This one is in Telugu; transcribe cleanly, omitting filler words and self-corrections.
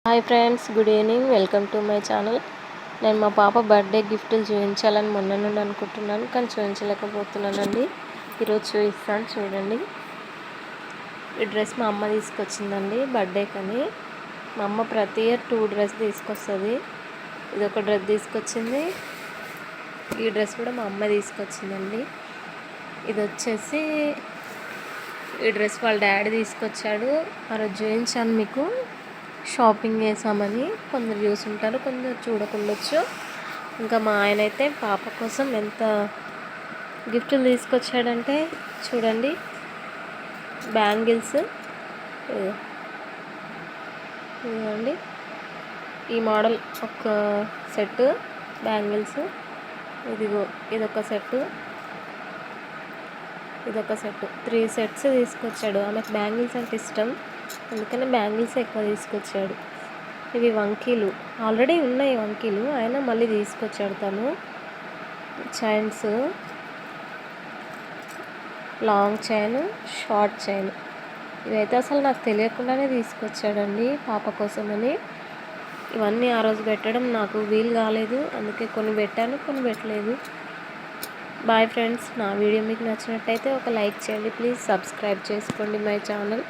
Hi friends, good evening. Welcome to my channel. నేను మా పాప బర్త్డే గిఫ్ట్లు చూపించాలని మొన్న నుండి అనుకుంటున్నాను, కానీ చూపించలేకపోతున్నానండి. ఈరోజు చూపిస్తాను, చూడండి. ఈ డ్రెస్ మా అమ్మ తీసుకొచ్చిందండి బర్త్డేకని. మా అమ్మ ప్రతి ఇయర్ 2 డ్రెస్ తీసుకొస్తుంది. ఇది ఒక డ్రెస్ తీసుకొచ్చింది. ఈ డ్రెస్ కూడా మా అమ్మ తీసుకొచ్చిందండి. ఇది వచ్చేసి ఈ డ్రెస్ వాళ్ళ డాడీ తీసుకొచ్చాడు. ఆ రోజు చూపించాను మీకు. షాపింగ్ చేసామని కొందరు చూసుంటారు, కొందరు చూడకుండొచ్చు. ఇంకా మా ఆయన అయితే పాప కోసం ఎంత గిఫ్ట్లు తీసుకొచ్చాడంటే చూడండి. బ్యాంగిల్స్ ఇదిగోండి, ఈ మోడల్ ఒక సెట్ బ్యాంగిల్స్. ఇదిగో ఇదొక సెట్, 3 సెట్స్ తీసుకొచ్చాడు. ఆమెకు బ్యాంగిల్స్ అంటే ఇష్టం, అందుకని బ్యాంగిల్స్ ఎక్కువ తీసుకొచ్చాడు. ఇవి వంకీలు, ఆల్రెడీ ఉన్నాయి వంకీలు, అయినా మళ్ళీ తీసుకొచ్చాడు తను. Chains, long chain, short chain. ఇవైతే అసలు నాకు తెలియకుండానే తీసుకొచ్చాడండి పాప కోసమని. ఇవన్నీ ఆ రోజు పెట్టడం నాకు వీలు కాలేదు, అందుకే కొన్ని పెట్టాను, కొన్ని పెట్టలేదు. Bye friends. నా వీడియో మీకు నచ్చినట్టయితే ఒక లైక్ చేయండి ప్లీజ్. సబ్స్క్రైబ్ చేసుకోండి మై ఛానల్.